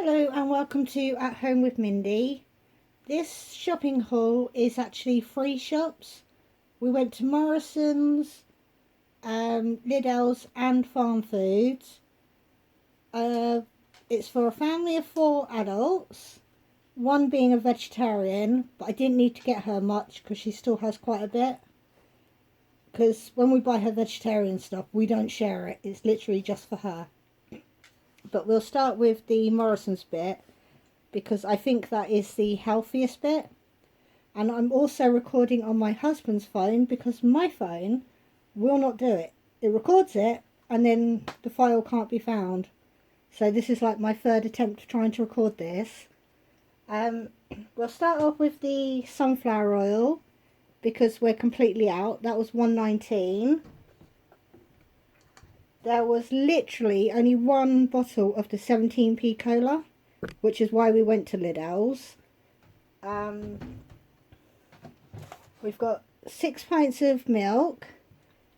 Hello and welcome to At Home with Mindy. This shopping haul is actually free shops. We went to Morrisons, Lidl's and Farmfoods. It's for a family of 4 adults, one being a vegetarian, but I didn't need to get her much because she still has quite a bit. Because when we buy her vegetarian stuff, we don't share it. It's literally just for her. But we'll start with the Morrisons bit because I think that is the healthiest bit. And I'm also recording on my husband's phone because my phone will not do it. It records it and then the file can't be found. So this is like my third attempt trying to record this. We'll start off with the sunflower oil because we're completely out. That was $1.19. There was literally only one bottle of the 17p cola, which is why we went to Lidl's. We've got 6 pints of milk.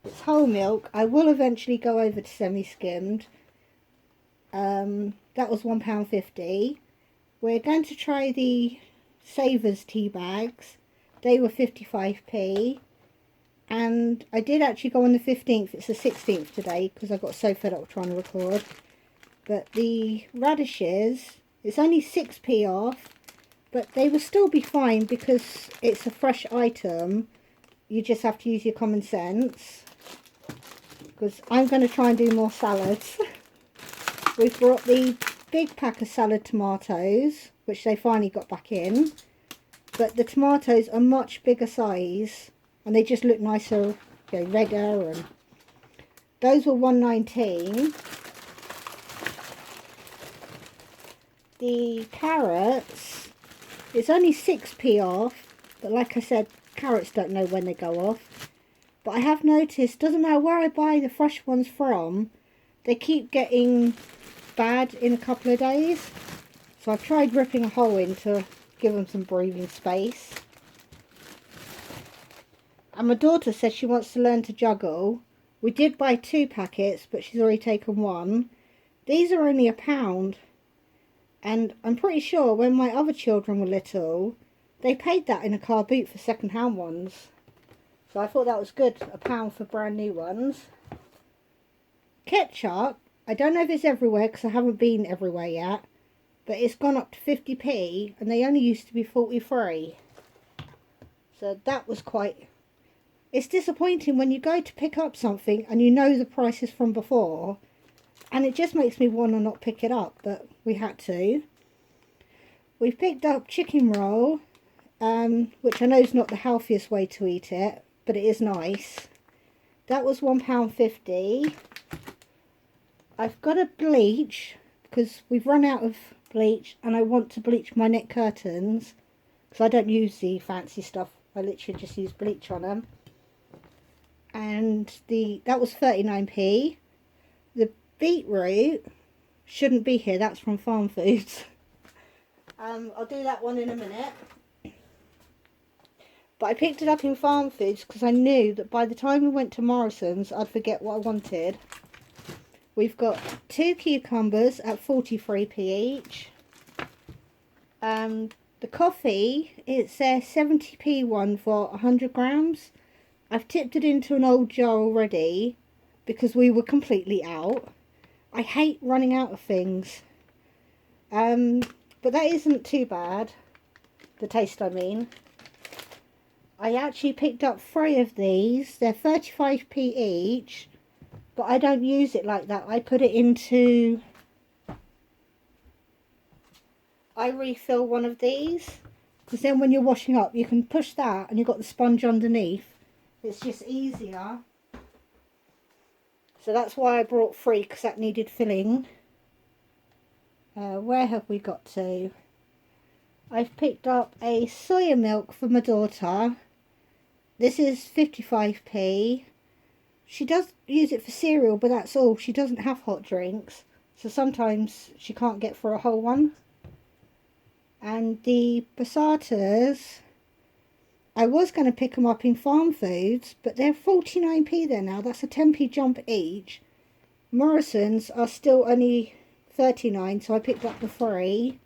It's whole milk. I will eventually go over to semi-skimmed. That was £1.50. We're going to try the Savers tea bags. They were 55p. And I did actually go on the 15th, it's the 16th today, because I got so fed up trying to record. But the radishes, it's only 6p off, but they will still be fine because it's a fresh item. You just have to use your common sense. Because I'm going to try and do more salads. We've brought the big pack of salad tomatoes, which they finally got back in. But the tomatoes are much bigger size. And they just look nicer, redder, and those were $1.19. The carrots, it's only 6p off, but like I said, carrots don't know when they go off. But I have noticed, doesn't matter where I buy the fresh ones from, they keep getting bad in a couple of days. So I've tried ripping a hole in to give them some breathing space. And my daughter says she wants to learn to juggle. We did buy 2 packets, but she's already taken 1. These are only £1. And I'm pretty sure when my other children were little, they paid that in a car boot for second-hand ones. So I thought that was good, £1 for brand new ones. Ketchup, I don't know if it's everywhere because I haven't been everywhere yet. But it's gone up to 50p and they only used to be 43. So that was quite... It's disappointing when you go to pick up something and you know the prices from before, and it just makes me want to not pick it up, but we had to. We've picked up chicken roll, which I know is not the healthiest way to eat it, but it is nice. That was £1.50. I've got a bleach because we've run out of bleach and I want to bleach my net curtains because I don't use the fancy stuff. I literally just use bleach on them. And that was 39p. The beetroot shouldn't be here. That's from Farmfoods. I'll do that one in a minute. But I picked it up in Farmfoods because I knew that by the time we went to Morrisons, I'd forget what I wanted. We've got 2 cucumbers at 43p each. The coffee, it's a 70p one for 100 grams. I've tipped it into an old jar already because we were completely out. I hate running out of things. But that isn't too bad. The taste, I mean. I actually picked up 3 of these. They're 35p each. But I don't use it like that. I put it into... I refill one of these. Because then when you're washing up, you can push that and you've got the sponge underneath. It's just easier. So that's why I brought 3 because that needed filling. Where have we got to? I've picked up a soya milk for my daughter. This is 55p. She does use it for cereal, but that's all. She doesn't have hot drinks. So sometimes she can't get for a whole one. And the passatas... I was going to pick them up in Farmfoods, but they're 49p there now. That's a 10p jump each. Morrisons are still only 39, so I picked up the 3.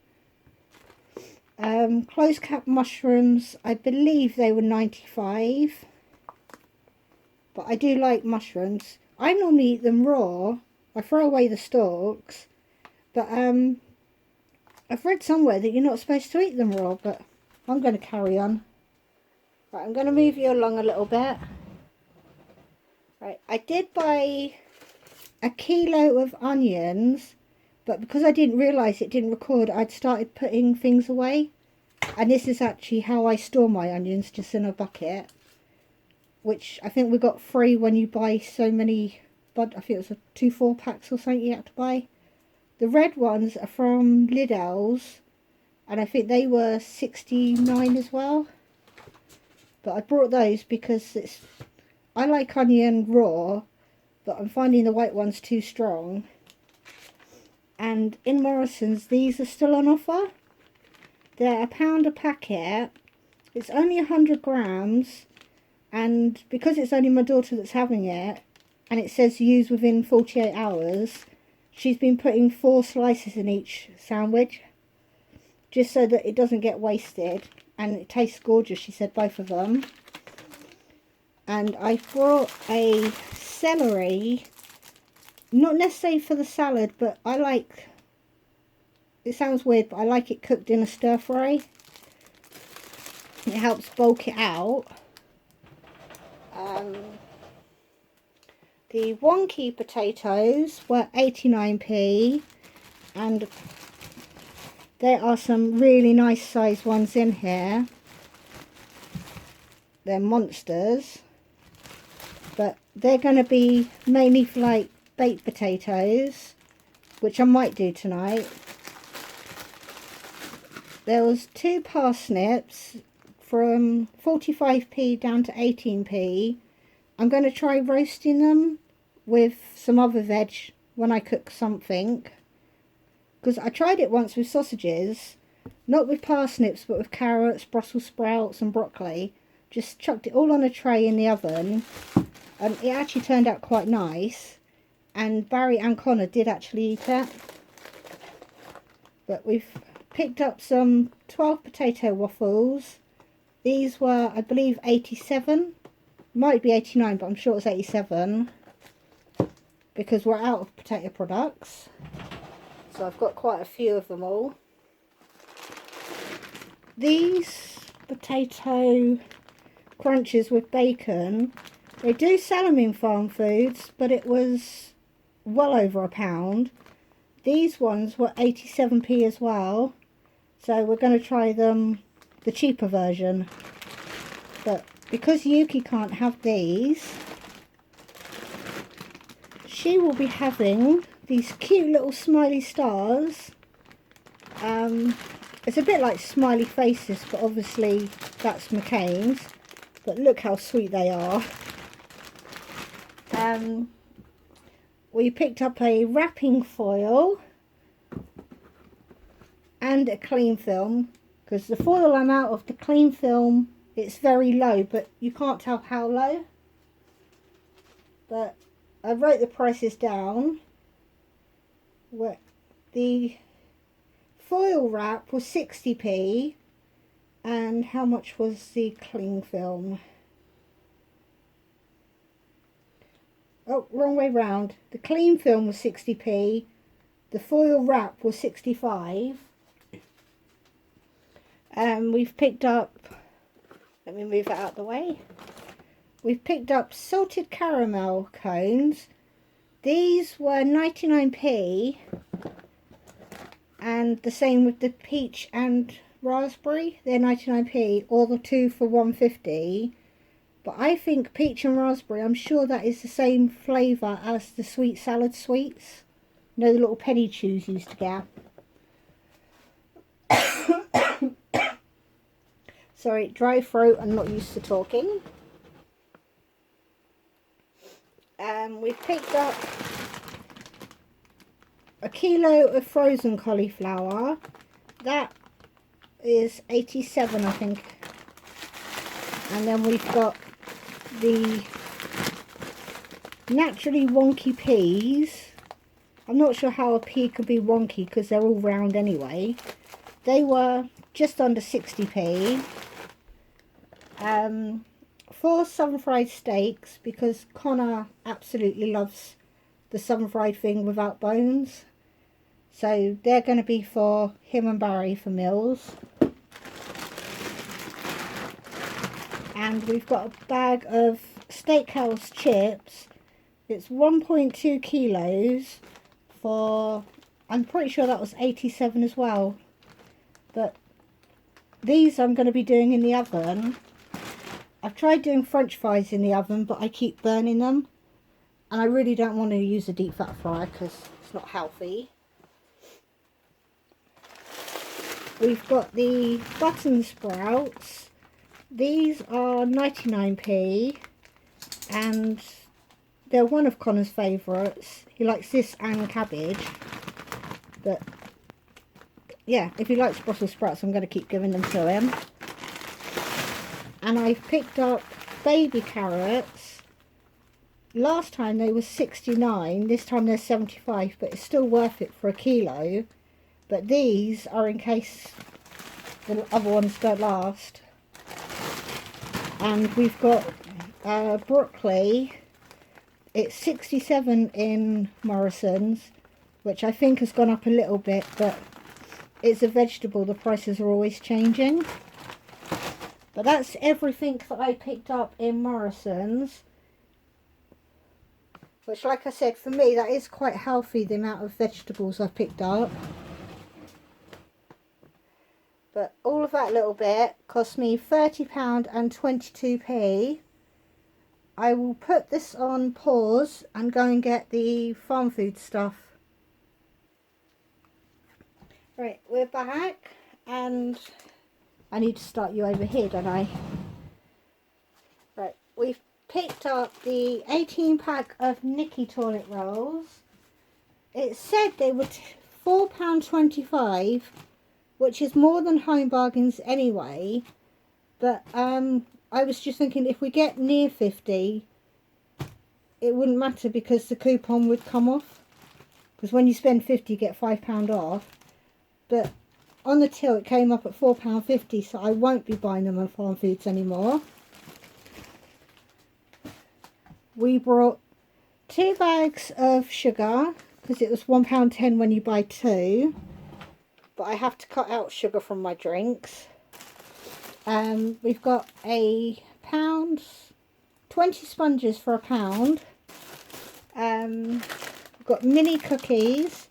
Closed cap mushrooms, I believe they were 95. But I do like mushrooms. I normally eat them raw. I throw away the stalks. But I've read somewhere that you're not supposed to eat them raw, but I'm going to carry on. Right, I'm going to move you along a little bit. Right, I did buy a kilo of onions, but because I didn't realise it didn't record, I'd started putting things away. And this is actually how I store my onions, just in a bucket. Which I think we got free when you buy so many, but I think it was 2 4-packs or something you had to buy. The red ones are from Lidl's, and I think they were 69 as well. But I brought those because I like onion raw, but I'm finding the white ones too strong. And in Morrisons, these are still on offer. They're £1 a packet. It's only 100 grams. And because it's only my daughter that's having it, and it says use within 48 hours, she's been putting 4 slices in each sandwich, just so that it doesn't get wasted. And it tastes gorgeous, she said, both of them. And I brought a celery, not necessarily for the salad, but I like, it sounds weird, but I like it cooked in a stir fry. It helps bulk it out. The wonky potatoes were 89p, and there are some really nice sized ones in here. They're monsters, but they're going to be mainly for like baked potatoes, which I might do tonight. There was 2 parsnips from 45p down to 18p. I'm going to try roasting them with some other veg when I cook something. Because I tried it once with sausages, not with parsnips but with carrots, Brussels sprouts and broccoli. Just chucked it all on a tray in the oven, and it actually turned out quite nice. And Barry and Connor did actually eat it. But we've picked up some 12 potato waffles. These were, I believe, 87. Might be 89, but I'm sure it's 87. Because we're out of potato products. So I've got quite a few of them all. These potato crunches with bacon, they do sell them in Farmfoods, but it was well over £1. These ones were 87p as well. So we're going to try them, the cheaper version. But because Yuki can't have these, she will be having these cute little smiley stars. It's a bit like smiley faces, but obviously that's McCain's. But look how sweet they are. We picked up a wrapping foil and a cling film, because the foil I'm out of, the cling film, it's very low, but you can't tell how low. But I wrote the prices down. The foil wrap was 60p, and how much was the cling film? Oh, wrong way round. The cling film was 60p, the foil wrap was 65. We've picked up, let me move that out of the way. We've picked up salted caramel cones. These were 99p, and the same with the peach and raspberry. They're 99p, or the 2 for 150. But I think peach and raspberry, I'm sure that is the same flavour as the sweet salad sweets. You know, the little penny chews used to get. Sorry, dry throat, I'm not used to talking. We've picked up a kilo of frozen cauliflower. That is 87, I think. And then we've got the naturally wonky peas. I'm not sure how a pea could be wonky because they're all round anyway. They were just under 60p. 4 southern fried steaks because Connor absolutely loves the southern fried thing without bones. So they're going to be for him and Barry for meals. And we've got a bag of steakhouse chips. It's 1.2 kilos for, I'm pretty sure that was 87 as well. But these I'm going to be doing in the oven. I've tried doing French fries in the oven, but I keep burning them. And I really don't want to use a deep fat fryer because it's not healthy. We've got the button sprouts. These are 99p. And they're one of Connor's favourites. He likes this and cabbage. But yeah, if he likes Brussels sprouts, I'm going to keep giving them to him. And I've picked up baby carrots. Last time they were 69, this time they're 75, but it's still worth it for a kilo. But these are in case the other ones don't last. And we've got broccoli. It's 67 in Morrisons, which I think has gone up a little bit, but it's a vegetable, the prices are always changing. But that's everything that I picked up in Morrisons. Which, like I said, for me, that is quite healthy, the amount of vegetables I've picked up. But all of that little bit cost me £30 and 22p. I will put this on pause and go and get the Farmfoods stuff. Right, we're back, and I need to start you over here, don't I? Right, we've picked up the 18 pack of Nicky toilet rolls. It said they were £4.25, which is more than Home Bargains anyway. But I was just thinking if we get near 50, it wouldn't matter because the coupon would come off. Because when you spend 50, you get £5 off. But on the till, it came up at £4.50, so I won't be buying them on Farmfoods anymore. We brought 2 bags of sugar because it was £1.10 when you buy 2. But I have to cut out sugar from my drinks. We've got a pound, 20 sponges for £1. We've got mini cookies.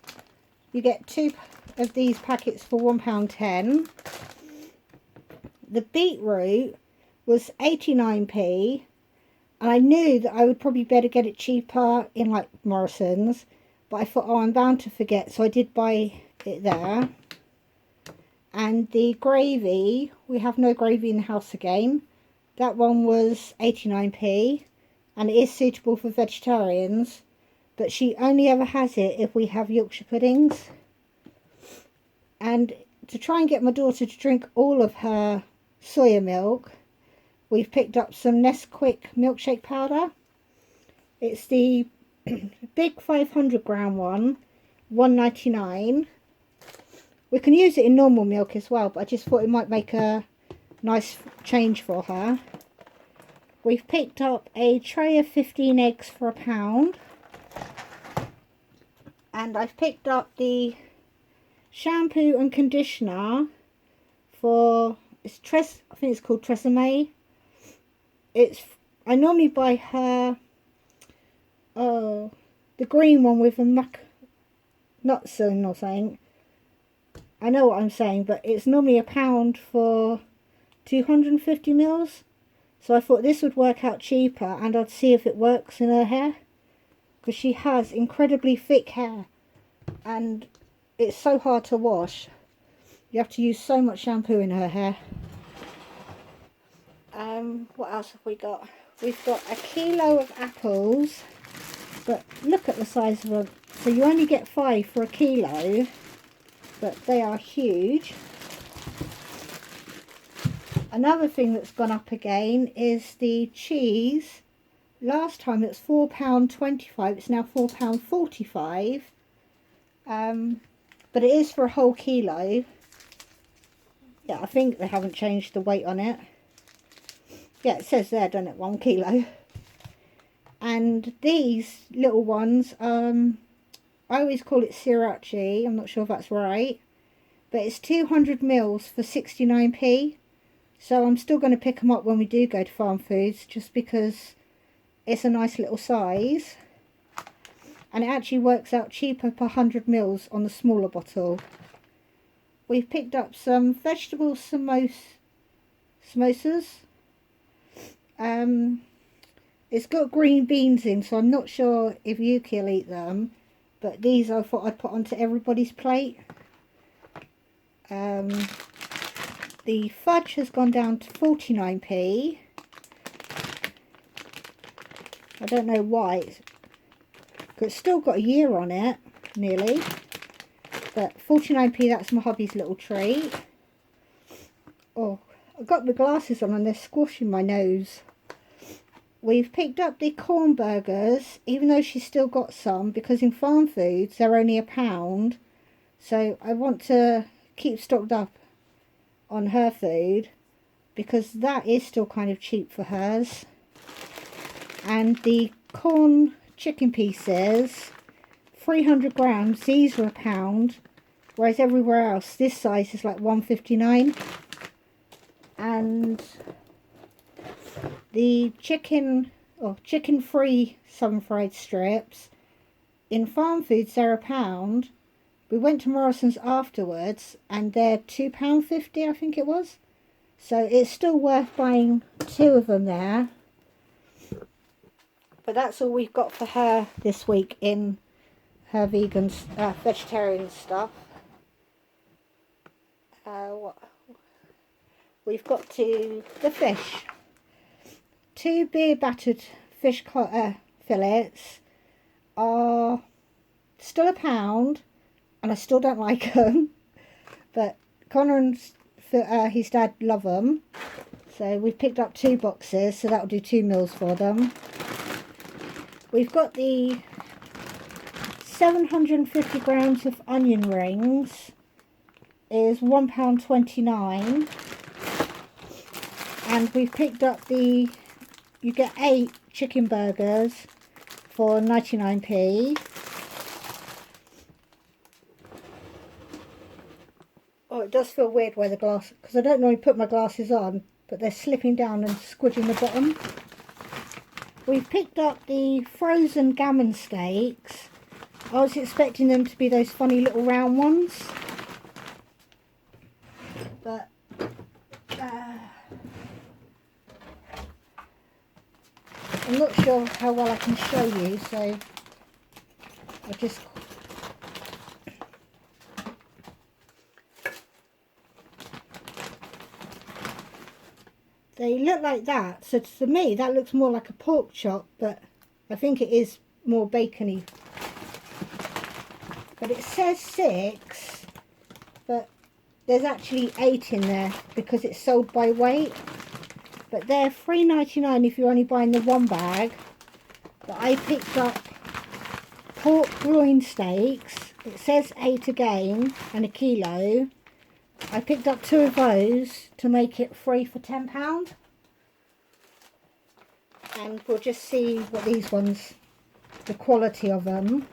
You get 2 of these packets for £1.10. The beetroot was 89p. And I knew that I would probably better get it cheaper in like Morrisons. But I thought, oh, I'm bound to forget. So I did buy it there. And the gravy, we have no gravy in the house again. That one was 89p. And it is suitable for vegetarians. But she only ever has it if we have Yorkshire puddings. And to try and get my daughter to drink all of her soya milk, we've picked up some Nesquik milkshake powder. It's the big 500 gram one, £1.99. We can use it in normal milk as well, but I just thought it might make a nice change for her. We've picked up a tray of 15 eggs for £1. And I've picked up the shampoo and conditioner for, I think it's called Tresemme. I normally buy her the green one with a nuts in or something. I know what I'm saying, but it's normally £1 for 250 mils. So I thought this would work out cheaper, and I'd see if it works in her hair, because she has incredibly thick hair and it's so hard to wash. You have to use so much shampoo in her hair. What else have we got? We've got a kilo of apples, but look at the size of them. So you only get 5 for a kilo, but they are huge. Another thing that's gone up again is the cheese. Last time it was £4.25, it's now £4.45. But it is for a whole kilo. Yeah, I think they haven't changed the weight on it. Yeah, it says there, doesn't it, 1 kilo. And these little ones, I always call it sriracha. I'm not sure if that's right. But it's 200 mils for 69p. So I'm still going to pick them up when we do go to Farmfoods, just because it's a nice little size. And it actually works out cheaper per 100 mils on the smaller bottle. We've picked up some vegetable samosas. It's got green beans in, so I'm not sure if Yuki will eat them. But these I thought I'd put onto everybody's plate. The fudge has gone down to 49p. I don't know why. It's still got a year on it, nearly. But 49p, that's my hubby's little treat. Oh, I've got my glasses on and they're squashing my nose. We've picked up the corn burgers, even though she's still got some, because in Farmfoods they're only £1. So I want to keep stocked up on her food, because that is still kind of cheap for hers. And the corn chicken pieces, 300 grams, these are £1, whereas everywhere else this size is like £1.59. And the chicken free sun fried strips, in Farmfoods they're £1. We went to Morrisons afterwards and they're £2.50, I think it was. So it's still worth buying 2 of them there. But that's all we've got for her this week in her vegetarian stuff. We've got to the fish. 2 beer battered fish fillets are still £1. And I still don't like them, but Connor and his dad love them. So we've picked up 2 boxes, so that'll do 2 meals for them. We've got the 750 grams of onion rings, is £1.29. And we've picked up you get 8 chicken burgers for 99p. Oh, it does feel weird wearing the glass, because I don't normally put my glasses on, but they're slipping down and squidging the bottom. We've picked up the frozen gammon steaks. I was expecting them to be those funny little round ones, but I'm not sure how well I can show you, so I'll just... They look like that, so to me that looks more like a pork chop, but I think it is more bacony. But it says 6, but there's actually 8 in there because it's sold by weight. But they're £3.99 if you're only buying the 1 bag. But I picked up pork groin steaks. It says 8 again, and a kilo. I picked up 2 of those to make it 3 for £10. And we'll just see what these ones, the quality of them.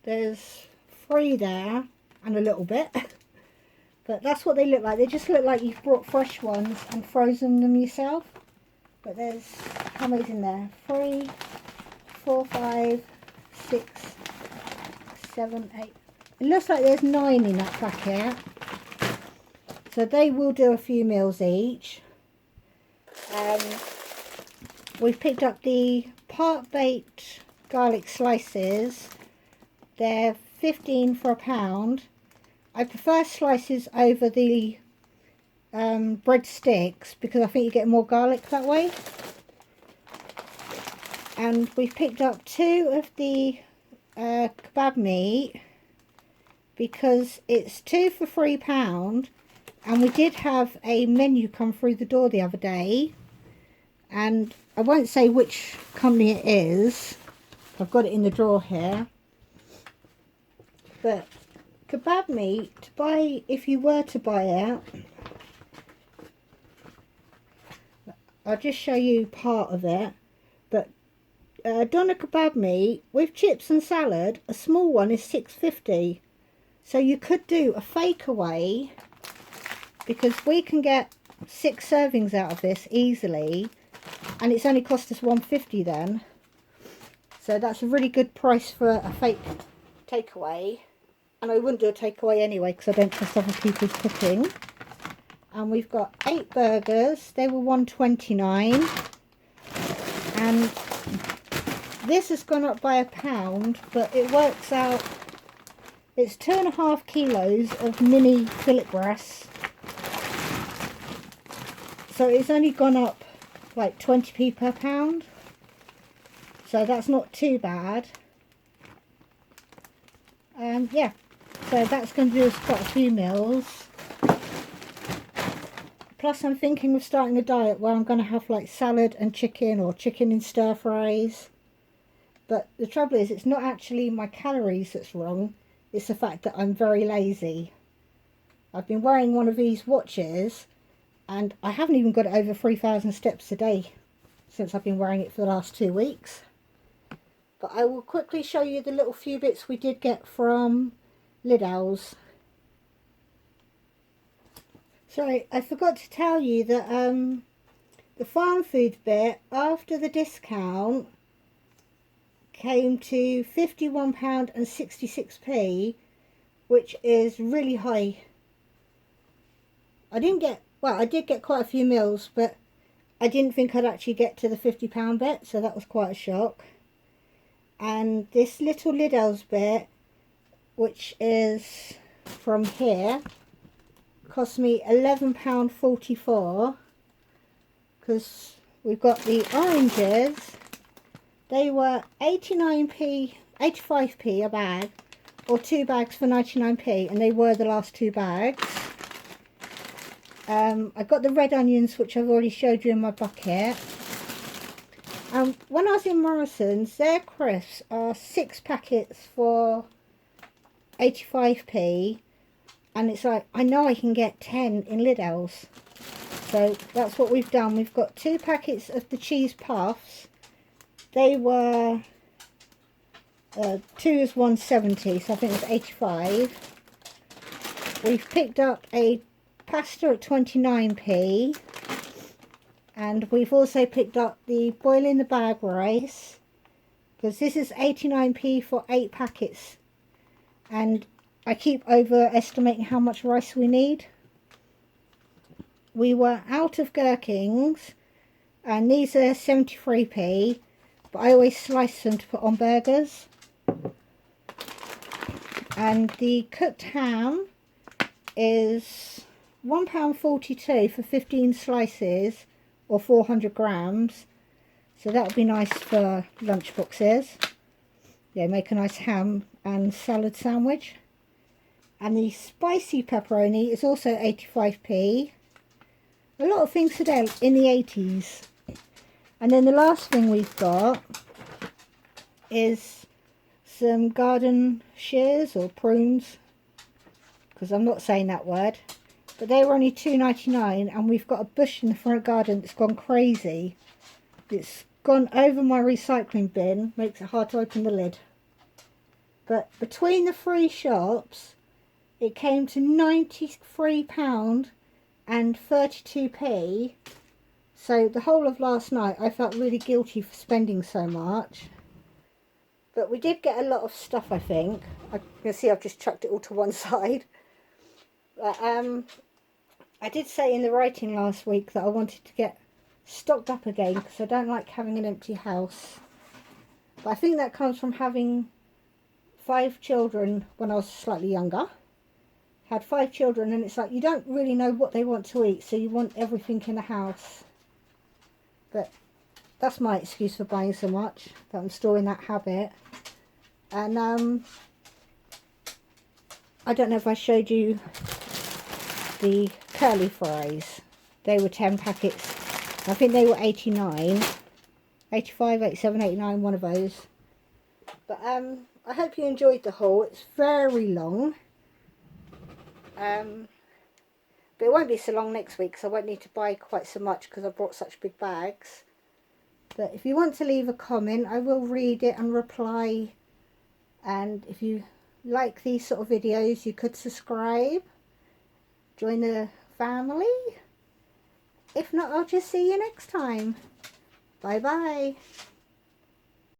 There's 3 there and a little bit. But that's what they look like. They just look like you've brought fresh ones and frozen them yourself. But there's, how many's in there? 3, 4, 5, 6, 7, 8. It looks like there's 9 in that packet. So they will do a few meals each. We've picked up the part baked garlic slices. They're 15 for £1. I prefer slices over the bread sticks because I think you get more garlic that way. And we've picked up 2 of the kebab meat because it's 2 for £3, and we did have a menu come through the door the other day, and I won't say which company it is. I've got it in the drawer here. But kebab meat, to buy, if you were to buy it, I'll just show you part of it. But doner kebab meat with chips and salad, a small one is $6.50. So you could do a fakeaway, because we can get 6 servings out of this easily, and it's only cost us $1.50 then. So that's a really good price for a fake takeaway. And I wouldn't do a takeaway anyway because I don't trust other people's cooking. And we've got 8 burgers. They were $1.29. And this has gone up by £1, but it works out. It's 2.5 kilos of mini fillet breasts. So it's only gone up like 20p per pound. So that's not too bad. Yeah, so that's going to do us quite a few meals. Plus I'm thinking of starting a diet where I'm going to have like salad and chicken, or chicken in stir fries. But the trouble is, it's not actually my calories that's wrong. It's the fact that I'm very lazy. I've been wearing one of these watches and I haven't even got it over 3,000 steps a day since I've been wearing it for the last 2 weeks. But I will quickly show you the little few bits we did get from Lidl's. Sorry, I forgot to tell you that the farm food bit after the discount came to £51.66, which is really high. I did get quite a few meals, but I didn't think I'd actually get to the £50 bit, so that was quite a shock. And this little Lidl's bit, which is from here, cost me £11.44, because we've got the oranges. They were 85p a bag, or 2 bags for 99p, and they were the last 2 bags. I got the red onions, which I've already showed you in my bucket. When I was in Morrisons, their crisps are 6 packets for 85p, and it's like, I know I can get 10 in Lidl's. So that's what we've done. We've got 2 packets of the cheese puffs. They were 2 is 170, so I think it's 85. We've picked up a pasta at 29p. And we've also picked up the boil in the bag rice, because this is 89p for 8 packets. And I keep overestimating how much rice we need. We were out of gherkins, and these are 73p, but I always slice them to put on burgers. And the cooked ham is £1.42 for 15 slices, or 400 grams, so that would be nice for lunch boxes. Yeah, make a nice ham and salad sandwich. And the spicy pepperoni is also 85p. A lot of things today in the 80s. And then the last thing we've got is some garden shears, or prunes, because I'm not saying that word. But they were only $2.99, and we've got a bush in the front garden that's gone crazy. It's gone over my recycling bin, makes it hard to open the lid. But between the 3 shops, it came to £93 and 32p. So the whole of last night I felt really guilty for spending so much. But we did get a lot of stuff, I think. I can see I've just chucked it all to one side. But I did say in the writing last week that I wanted to get stocked up again, because I don't like having an empty house. But I think that comes from having 5 children when I was slightly younger. Had 5 children, and it's like you don't really know what they want to eat, so you want everything in the house. But that's my excuse for buying so much, that I'm still in that habit. And I don't know if I showed you the curly fries. They were 10 packets I think they were 89, 85, 87, 89, one of those. But I hope you enjoyed the haul. It's very long. But it won't be so long next week, so I won't need to buy quite so much because I brought such big bags. But if you want to leave a comment, I will read it and reply. And if you like these sort of videos, you could subscribe, join the family. If not, I'll just see you next time. Bye bye.